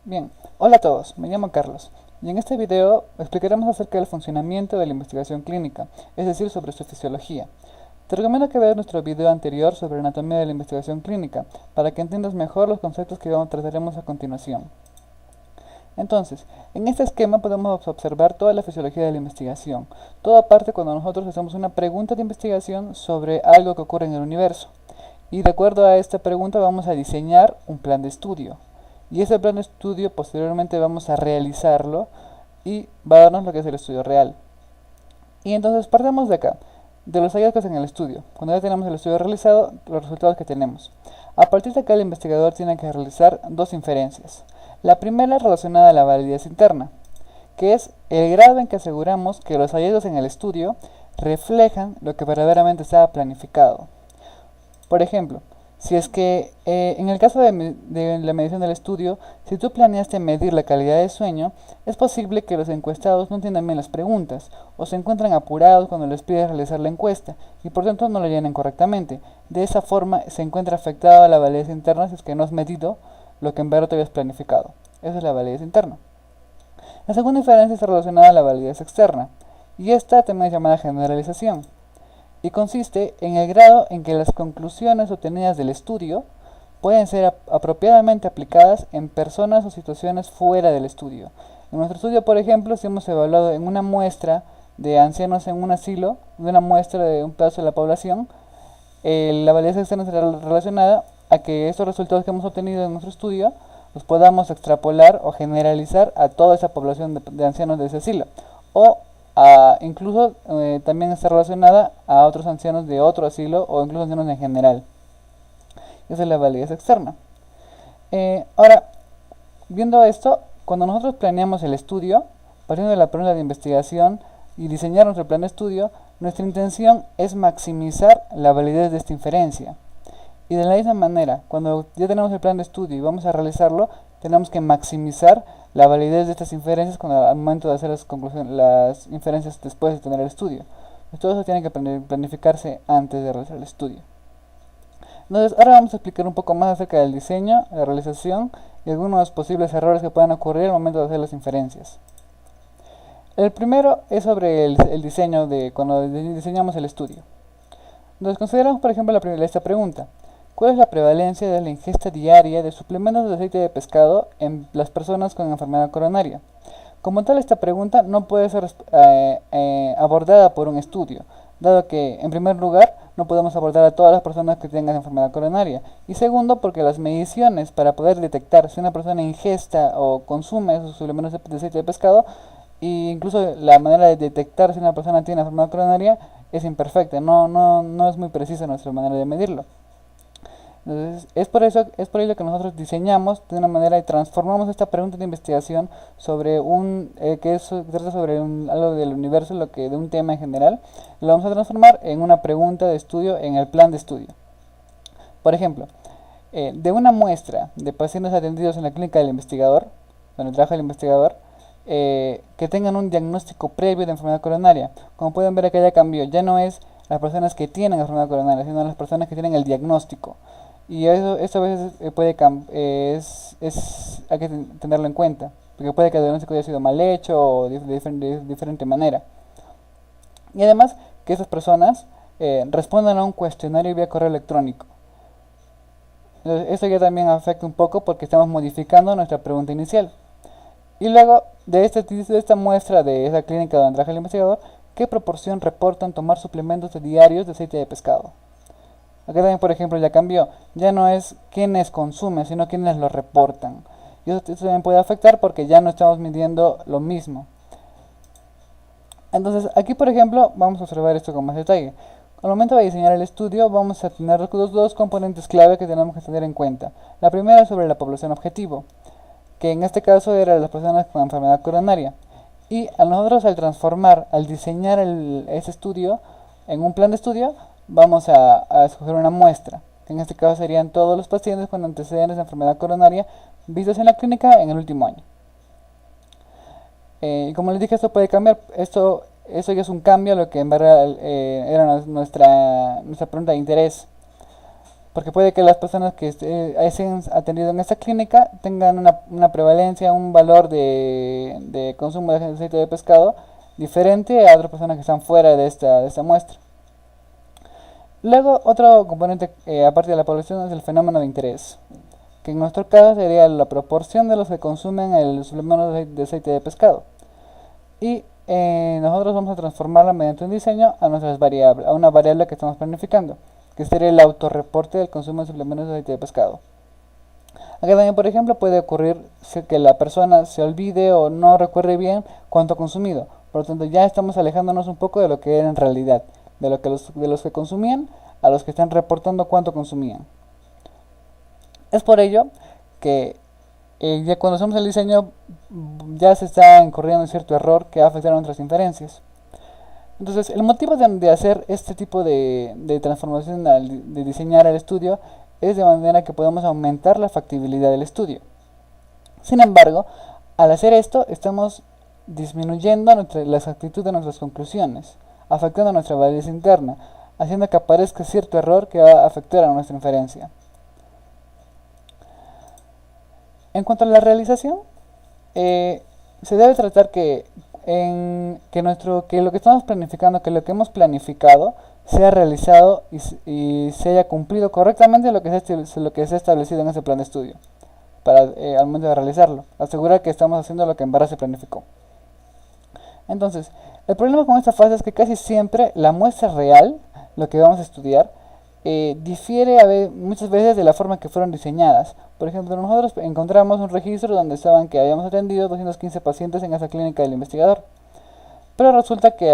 Bien, hola a todos, me llamo Carlos y en este video explicaremos acerca del funcionamiento de la investigación clínica, es decir, sobre su fisiología. Te recomiendo que veas nuestro video anterior sobre anatomía de la investigación clínica para que entiendas mejor los conceptos que trataremos a continuación. Entonces, en este esquema podemos observar toda la fisiología de la investigación. Todo parte cuando nosotros hacemos una pregunta de investigación sobre algo que ocurre en el universo. Y de acuerdo a esta pregunta vamos a diseñar un plan de estudio. Y ese plan de estudio posteriormente vamos a realizarlo y va a darnos lo que es el estudio real. Y entonces partamos de acá, de los hallazgos en el estudio. Cuando ya tenemos el estudio realizado, los resultados que tenemos. A partir de acá el investigador tiene que realizar dos inferencias. La primera es relacionada a la validez interna, que es el grado en que aseguramos que los hallazgos en el estudio reflejan lo que verdaderamente estaba planificado. Por ejemplo, si es que en el caso de la medición del estudio, si tú planeaste medir la calidad de sueño, es posible que los encuestados no entiendan bien las preguntas o se encuentran apurados cuando les pides realizar la encuesta y por tanto no lo llenen correctamente. De esa forma se encuentra afectada la validez interna si es que no has medido lo que en verdad te habías planificado. Esa es la validez interna. La segunda diferencia está relacionada a la validez externa y esta también es llamada generalización y consiste en el grado en que las conclusiones obtenidas del estudio pueden ser apropiadamente aplicadas en personas o situaciones fuera del estudio. En nuestro estudio, por ejemplo, si hemos evaluado en una muestra de ancianos en un asilo, de una muestra de un pedazo de la población, la validez externa será relacionada a que estos resultados que hemos obtenido en nuestro estudio los podamos extrapolar o generalizar a toda esa población de ancianos de ese asilo. O incluso también está relacionada a otros ancianos de otro asilo o incluso ancianos en general. Esa es la validez externa. Ahora, viendo esto, cuando nosotros planeamos el estudio, partiendo de la pregunta de investigación y diseñar nuestro plan de estudio, nuestra intención es maximizar la validez de esta inferencia. Y de la misma manera, cuando ya tenemos el plan de estudio y vamos a realizarlo, tenemos que maximizar la validez de estas inferencias al momento de hacer las inferencias después de tener el estudio. Todo eso tiene que planificarse antes de realizar el estudio. Entonces, ahora vamos a explicar un poco más acerca del diseño, la realización y algunos posibles errores que puedan ocurrir al momento de hacer las inferencias. El primero es sobre el diseño de cuando diseñamos el estudio. Entonces, consideramos, por ejemplo, esta pregunta. ¿Cuál es la prevalencia de la ingesta diaria de suplementos de aceite de pescado en las personas con enfermedad coronaria? Como tal, esta pregunta no puede ser abordada por un estudio, dado que, en primer lugar, no podemos abordar a todas las personas que tengan enfermedad coronaria, y segundo, porque las mediciones para poder detectar si una persona ingesta o consume esos suplementos de aceite de pescado, e incluso la manera de detectar si una persona tiene enfermedad coronaria es imperfecta, no es muy precisa nuestra manera de medirlo. Entonces, es por ello que nosotros diseñamos de una manera y transformamos esta pregunta de investigación sobre trata sobre algo del universo, de un tema en general, lo vamos a transformar en una pregunta de estudio en el plan de estudio. Por ejemplo, de una muestra de pacientes atendidos en la clínica del investigador, donde trabaja el investigador, que tengan un diagnóstico previo de enfermedad coronaria. Como pueden ver acá ya cambió, ya no es las personas que tienen enfermedad coronaria, sino las personas que tienen el diagnóstico. Y eso a veces hay que tenerlo en cuenta, porque puede que el diagnóstico haya sido mal hecho o de diferente manera. Y además que esas personas respondan a un cuestionario vía correo electrónico. Entonces, eso ya también afecta un poco porque estamos modificando nuestra pregunta inicial. Y luego de esta muestra de esa clínica donde trabaja el investigador, ¿qué proporción reportan tomar suplementos diarios de aceite de pescado? Acá también, por ejemplo, ya cambió. Ya no es quienes consumen, sino quienes lo reportan. Y eso también puede afectar porque ya no estamos midiendo lo mismo. Entonces, aquí, por ejemplo, vamos a observar esto con más detalle. Al momento de diseñar el estudio, vamos a tener los dos componentes clave que tenemos que tener en cuenta. La primera es sobre la población objetivo, que en este caso eran las personas con enfermedad coronaria. Y a nosotros al diseñar ese estudio en un plan de estudio, vamos a escoger una muestra, que en este caso serían todos los pacientes con antecedentes de enfermedad coronaria vistos en la clínica en el último año. Y como les dije, esto puede cambiar, eso ya es un cambio a lo que en verdad era nuestra pregunta de interés. porque puede que las personas que hayan atendido en esta clínica tengan una prevalencia, un valor de consumo de aceite de pescado diferente a otras personas que están fuera de esta muestra. Luego, otro componente aparte de la población es el fenómeno de interés, que en nuestro caso sería la proporción de los que consumen el suplemento de aceite de pescado. Y nosotros vamos a transformarla mediante un diseño a a una variable que estamos planificando, que sería el autorreporte del consumo de suplementos de aceite de pescado. Acá también, por ejemplo, puede ocurrir que la persona se olvide o no recuerde bien cuánto ha consumido. Por lo tanto, ya estamos alejándonos un poco de lo que era en realidad, de los que consumían a los que están reportando cuánto consumían. Es por ello que ya cuando hacemos el diseño ya se está incurriendo en cierto error que va a afectar a nuestras inferencias. Entonces, el motivo de hacer este tipo de transformación, de diseñar el estudio, es de manera que podamos aumentar la factibilidad del estudio. Sin embargo, al hacer esto, estamos disminuyendo la exactitud de nuestras conclusiones, afectando nuestra validez interna, haciendo que aparezca cierto error que va a afectar a nuestra inferencia. En cuanto a la realización, se debe tratar que lo que estamos planificando, que lo que hemos planificado, sea realizado y se haya cumplido correctamente lo que se ha establecido en ese plan de estudio, para al momento de realizarlo, asegurar que estamos haciendo lo que en verdad se planificó. Entonces, el problema con esta fase es que casi siempre la muestra real, lo que vamos a estudiar, difiere muchas veces de la forma que fueron diseñadas. Por ejemplo, nosotros encontramos un registro donde estaban que habíamos atendido 215 pacientes en esa clínica del investigador. Pero resulta que,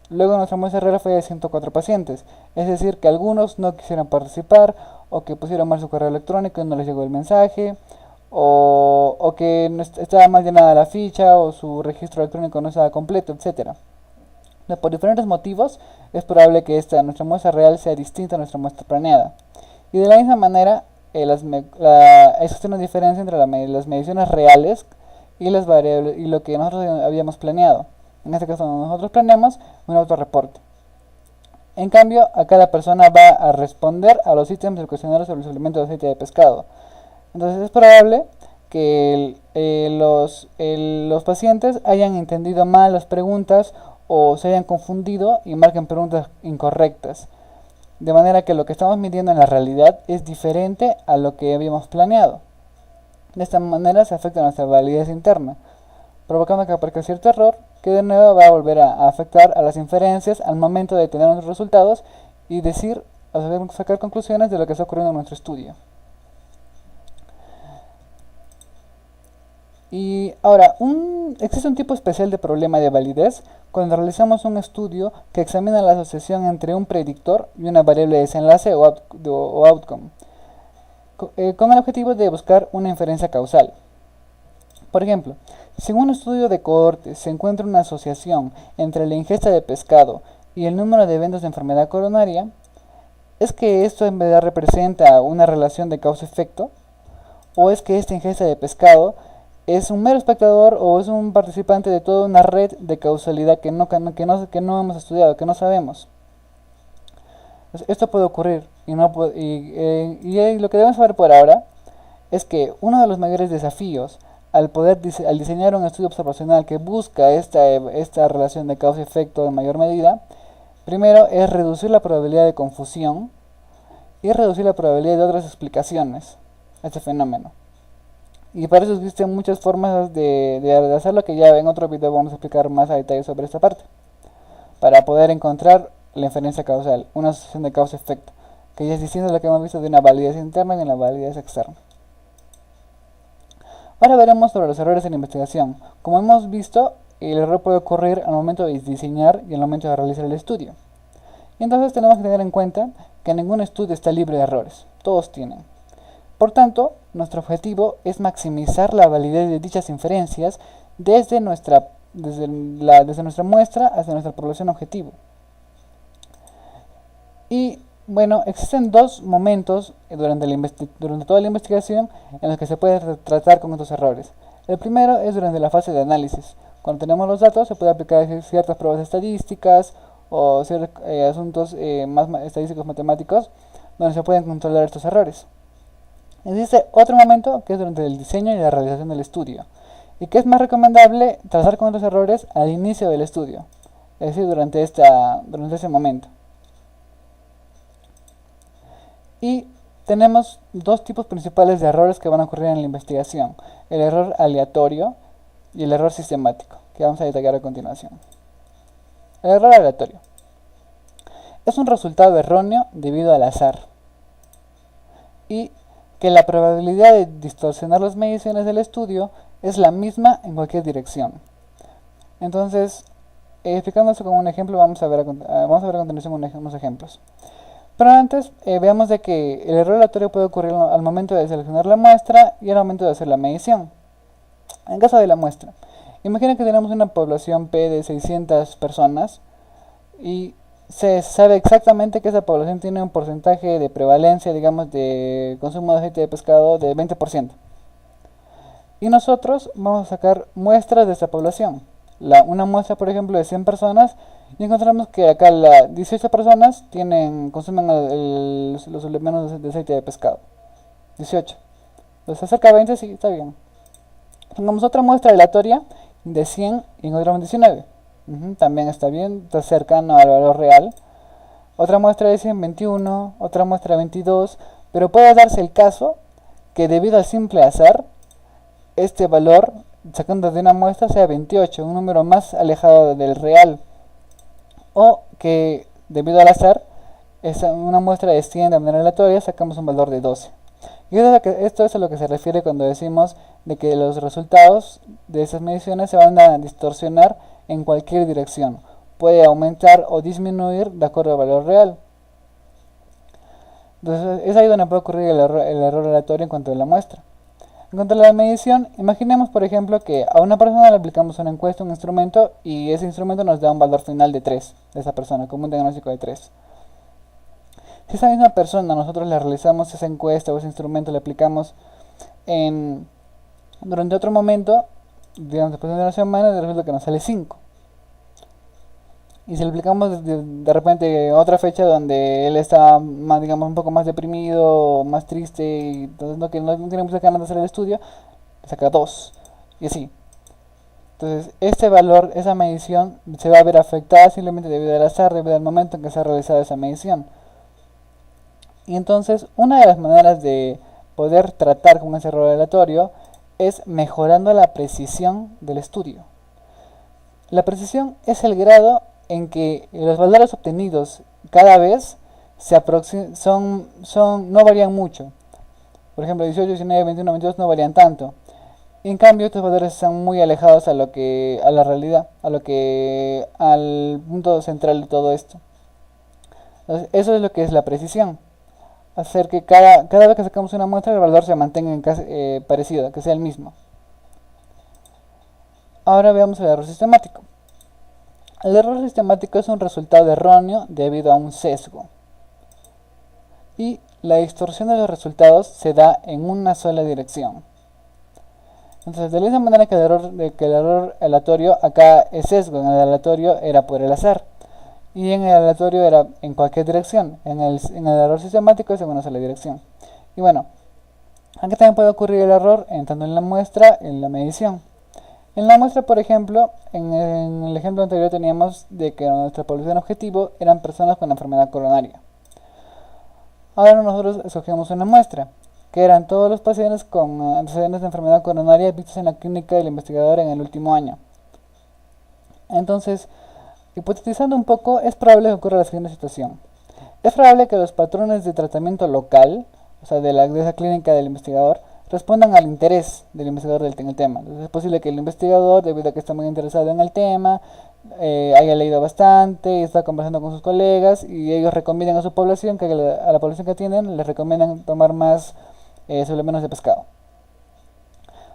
luego nuestra muestra real fue de 104 pacientes. Es decir, que algunos no quisieron participar, o que pusieron mal su correo electrónico y no les llegó el mensaje, o que no estaba mal llenada la ficha, o su registro electrónico no estaba completo, etcétera. Por diferentes motivos, es probable que nuestra muestra real sea distinta a nuestra muestra planeada. Y de la misma manera, existe una diferencia entre las mediciones reales y las variables y lo que nosotros habíamos planeado. En este caso, nosotros planeamos un autorreporte. En cambio, acá la persona va a responder a los ítems del cuestionario sobre el suplemento de aceite de pescado. Entonces es probable que los pacientes hayan entendido mal las preguntas o se hayan confundido y marquen preguntas incorrectas. De manera que lo que estamos midiendo en la realidad es diferente a lo que habíamos planeado. De esta manera se afecta nuestra validez interna, provocando que aparezca cierto error que de nuevo va a volver a afectar a las inferencias al momento de tener nuestros resultados y sacar conclusiones de lo que está ocurriendo en nuestro estudio. Y ahora, existe un tipo especial de problema de validez cuando realizamos un estudio que examina la asociación entre un predictor y una variable de desenlace o outcome, con el objetivo de buscar una inferencia causal. Por ejemplo, si en un estudio de cohortes se encuentra una asociación entre la ingesta de pescado y el número de eventos de enfermedad coronaria, ¿es que esto en verdad representa una relación de causa-efecto? ¿O es que esta ingesta de pescado es un mero espectador o es un participante de toda una red de causalidad que no hemos estudiado, que no sabemos? Pues esto puede ocurrir y lo que debemos saber por ahora es que uno de los mayores desafíos al diseñar un estudio observacional que busca esta relación de causa-efecto en mayor medida, primero es reducir la probabilidad de confusión y reducir la probabilidad de otras explicaciones a este fenómeno. Y para eso existen muchas formas de hacerlo, que ya en otro video vamos a explicar más a detalle sobre esta parte, para poder encontrar la inferencia causal, una asociación de causa-efecto, que ya es distinto a lo que hemos visto de una validez interna y de una validez externa. Ahora veremos sobre los errores en la investigación. Como hemos visto, el error puede ocurrir al momento de diseñar y al momento de realizar el estudio. Y entonces tenemos que tener en cuenta que ningún estudio está libre de errores, todos tienen. Por tanto, nuestro objetivo es maximizar la validez de dichas inferencias desde nuestra muestra hacia nuestra población objetivo. Y bueno, existen dos momentos durante toda la investigación en los que se puede tratar con estos errores. El primero es durante la fase de análisis. Cuando tenemos los datos se puede aplicar ciertas pruebas estadísticas o ciertos asuntos más estadísticos matemáticos donde se pueden controlar estos errores. Existe otro momento que es durante el diseño y la realización del estudio, y que es más recomendable trazar con los errores al inicio del estudio, es decir, durante ese momento. Y tenemos dos tipos principales de errores que van a ocurrir en la investigación: el error aleatorio y el error sistemático, que vamos a detallar a continuación. El error aleatorio es un resultado erróneo debido al azar, y que la probabilidad de distorsionar las mediciones del estudio es la misma en cualquier dirección. Entonces, explicando eso con un ejemplo, vamos a ver a continuación unos ejemplos. Pero antes, veamos de que el error aleatorio puede ocurrir al momento de seleccionar la muestra y al momento de hacer la medición. En caso de la muestra, imaginen que tenemos una población P de 600 personas y se sabe exactamente que esa población tiene un porcentaje de prevalencia, digamos, de consumo de aceite de pescado de 20%. Y nosotros vamos a sacar muestras de esa población. Una muestra, por ejemplo, de 100 personas, y encontramos que acá 18 personas consumen los elementos de aceite de pescado. 18. Entonces acerca de 20, sí, está bien. Pongamos otra muestra aleatoria de 100 y encontramos 19. También está bien, está cercano al valor real. Otra muestra de 100, 21, otra muestra de 22, pero puede darse el caso que debido al simple azar, este valor, sacando de una muestra, sea 28, un número más alejado del real. O que debido al azar, una muestra de 100 de manera aleatoria, sacamos un valor de 12. Y esto es a lo que se refiere cuando decimos de que los resultados de esas mediciones se van a distorsionar en cualquier dirección. Puede aumentar o disminuir de acuerdo al valor real. Entonces es ahí donde puede ocurrir el error aleatorio en cuanto a la muestra. En cuanto a la medición, imaginemos por ejemplo que a una persona le aplicamos una encuesta, un instrumento, y ese instrumento nos da un valor final de 3 de esa persona, como un diagnóstico de 3. Si esa misma persona nosotros le realizamos esa encuesta o ese instrumento, le aplicamos durante otro momento, digamos después de una semana, resulta que nos sale 5. Y si le aplicamos de repente otra fecha donde él está más, digamos, un poco más deprimido, más triste, y entonces no tiene muchas ganas de hacer el estudio, le saca 2. Y así. Entonces, este valor, esa medición, se va a ver afectada simplemente debido al azar, debido al momento en que se ha realizado esa medición. Y entonces, una de las maneras de poder tratar con ese error aleatorio es mejorando la precisión del estudio. La precisión es el grado en que los valores obtenidos cada vez no varían mucho. Por ejemplo, 18, 19, 21, 22 no varían tanto. En cambio, estos valores están muy alejados a la realidad, al punto central de todo esto. Entonces, eso es lo que es la precisión. Hacer que cada vez que sacamos una muestra el valor se mantenga parecido, que sea el mismo. Ahora veamos el error sistemático. El error sistemático es un resultado erróneo debido a un sesgo. Y la distorsión de los resultados se da en una sola dirección. Entonces, de la misma manera que el error aleatorio, acá es sesgo, en el aleatorio era por el azar. Y en el aleatorio era en cualquier dirección. En el error sistemático es en una sola dirección. Y bueno, aquí también puede ocurrir el error tanto en la muestra, en la medición. En la muestra, por ejemplo, en el ejemplo anterior teníamos de que nuestra población objetivo eran personas con enfermedad coronaria. Ahora nosotros escogemos una muestra, que eran todos los pacientes con antecedentes de enfermedad coronaria vistos en la clínica del investigador en el último año. Entonces, hipotetizando un poco, es probable que ocurra la siguiente situación. Es probable que los patrones de tratamiento local, o sea, de esa clínica del investigador, respondan al interés del investigador en el tema. Entonces es posible que el investigador, debido a que está muy interesado en el tema, haya leído bastante y está conversando con sus colegas, y ellos recomiendan a su población, a la población que tienen, les recomiendan tomar más suplementos de pescado.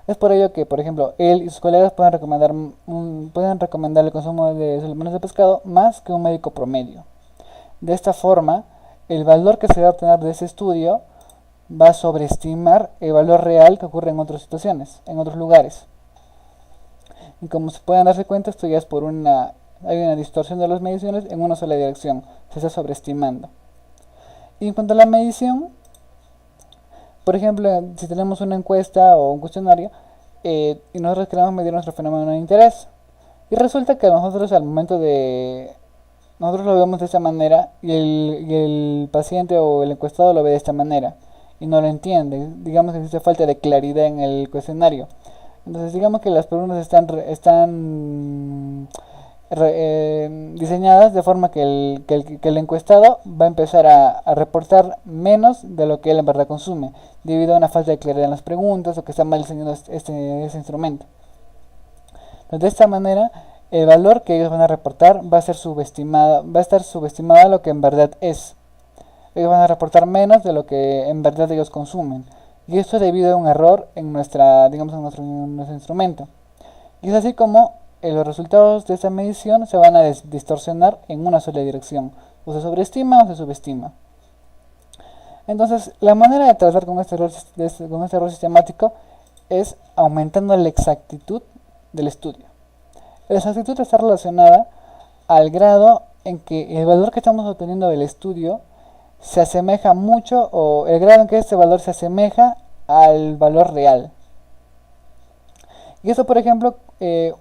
Es por ello que, por ejemplo, él y sus colegas pueden recomendar el consumo de suplementos de pescado más que un médico promedio. De esta forma, el valor que se va a obtener de ese estudio va a sobreestimar el valor real que ocurre en otras situaciones, en otros lugares. Y como se pueden darse cuenta, esto ya es por una Hay una distorsión de las mediciones en una sola dirección, se está sobreestimando. Y en cuanto a la medición, por ejemplo, si tenemos una encuesta o un cuestionario y nosotros queremos medir nuestro fenómeno de interés, y resulta que nosotros al momento de... Nosotros lo vemos de esta manera y el paciente o el encuestado lo ve de esta manera y no lo entiende. Digamos que existe falta de claridad en el cuestionario. Entonces digamos que las preguntas están diseñadas de forma que el encuestado va a empezar a reportar menos de lo que él en verdad consume, debido a una falta de claridad en las preguntas o que está mal diseñado este instrumento. Entonces, de esta manera, el valor que ellos van a reportar va a ser subestimado, va a estar subestimado a lo que en verdad es. Ellos van a reportar menos de lo que en verdad ellos consumen. Y esto es debido a un error en digamos, en nuestro instrumento. Y es así como los resultados de esta medición se van a distorsionar en una sola dirección. O se sobreestima o se subestima. Entonces, la manera de tratar con este error sistemático es aumentando la exactitud del estudio. La exactitud está relacionada al grado en que el valor que estamos obteniendo del estudio se asemeja mucho, o el grado en que este valor se asemeja al valor real. Y eso, por ejemplo,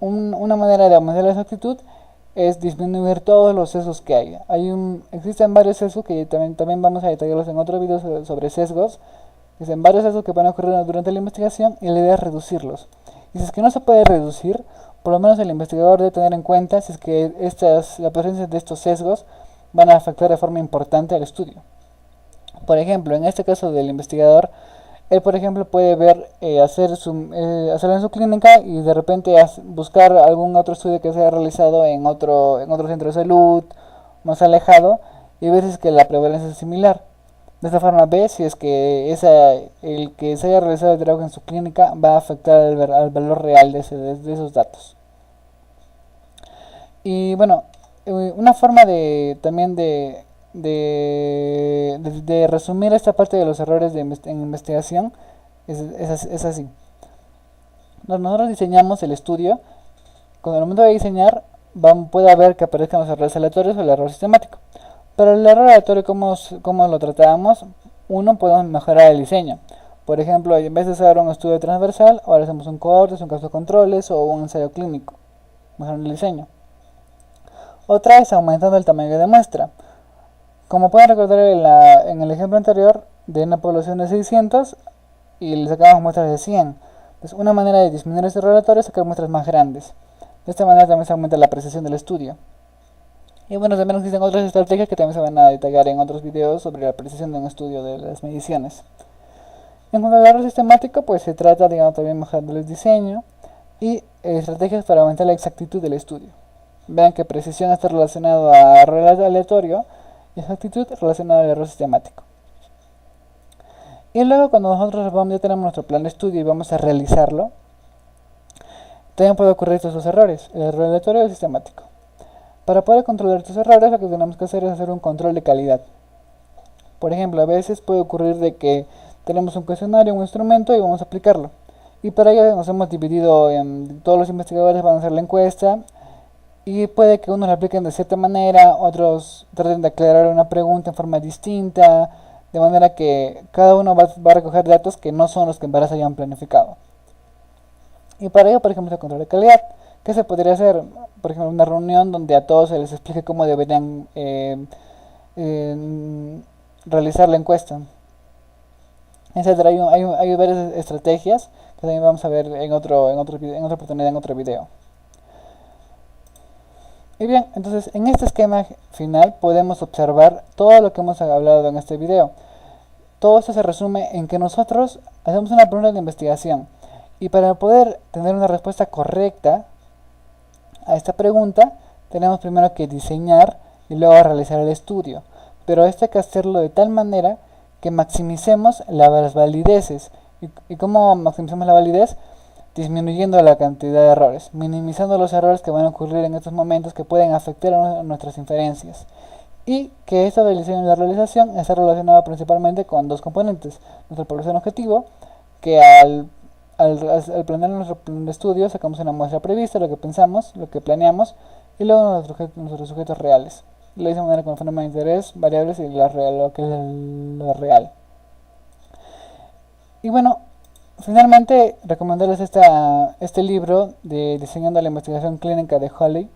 una manera de aumentar la exactitud es disminuir todos los sesgos que hay. Existen varios sesgos que también vamos a detallarlos en otro video sobre sesgos. Existen varios sesgos que van a ocurrir durante la investigación y la idea es reducirlos. Y si es que no se puede reducir, por lo menos el investigador debe tener en cuenta si es que la presencia de estos sesgos van a afectar de forma importante al estudio. Por ejemplo, en este caso del investigador, él por ejemplo puede ver, hacerlo en su clínica y de repente buscar algún otro estudio que se haya realizado en otro centro de salud más alejado y ver si es que la prevalencia es similar. De esta forma ve si es que el que se haya realizado el trabajo en su clínica va a afectar al valor real de esos datos. Y bueno, una forma también de resumir esta parte de los errores en investigación es así. Nosotros diseñamos el estudio. Con el momento de diseñar puede haber que aparezcan los errores aleatorios o el error sistemático. Pero el error aleatorio, ¿cómo lo tratábamos? Podemos mejorar el diseño. Por ejemplo, en vez de hacer un estudio transversal, ahora hacemos un cohortes, un caso de controles o un ensayo clínico. Mejorando el diseño. Otra es aumentando el tamaño de muestra. Como pueden recordar en el ejemplo anterior, de una población de 600 y le sacamos muestras de 100. Entonces, una manera de disminuir este error aleatorio es sacar muestras más grandes. De esta manera también se aumenta la precisión del estudio. Y bueno, también existen otras estrategias que también se van a detallar en otros videos sobre la precisión de un estudio de las mediciones. En cuanto al error sistemático, pues se trata, digamos, también mejorando el diseño y estrategias para aumentar la exactitud del estudio. Vean que precisión está relacionado a error aleatorio y exactitud relacionada al error sistemático. Y luego cuando nosotros ya tenemos nuestro plan de estudio y vamos a realizarlo, también puede ocurrir estos dos errores, el error aleatorio y el sistemático. Para poder controlar estos errores, lo que tenemos que hacer es hacer un control de calidad. Por ejemplo, a veces puede ocurrir de que tenemos un cuestionario, un instrumento y vamos a aplicarlo. Y para ello nos hemos dividido todos los investigadores van a hacer la encuesta y puede que unos la apliquen de cierta manera, otros traten de aclarar una pregunta en forma distinta, de manera que cada uno va a recoger datos que no son los que en verdad se hayan planificado. Y para ello, por ejemplo, el control de calidad. ¿Qué se podría hacer? Por ejemplo, una reunión donde a todos se les explique cómo deberían realizar la encuesta, etcétera. Hay varias estrategias que también vamos a ver en otra oportunidad, en otro video. Y bien, entonces en este esquema final podemos observar todo lo que hemos hablado en este video. Todo esto se resume en que nosotros hacemos una pregunta de investigación y para poder tener una respuesta correcta a esta pregunta tenemos primero que diseñar y luego realizar el estudio, pero esto hay que hacerlo de tal manera que maximicemos las valideces. ¿Y cómo maximizamos la validez? Disminuyendo la cantidad de errores, minimizando los errores que van a ocurrir en estos momentos que pueden afectar a nuestras inferencias. Y que esta diseño y la realización está relacionada principalmente con dos componentes. Nuestra población objetivo, que al planear nuestro plan de estudio sacamos una muestra prevista, lo que pensamos, lo que planeamos, y luego nuestros sujetos reales. Lo hice de manera con forma de interés, variables y lo que es lo real. Y bueno, finalmente recomendarles este libro de Diseñando la Investigación Clínica de Holly,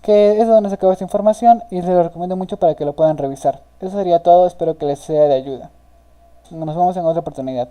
que es donde se acaba esta información y se lo recomiendo mucho para que lo puedan revisar. Eso sería todo, espero que les sea de ayuda. Nos vemos en otra oportunidad.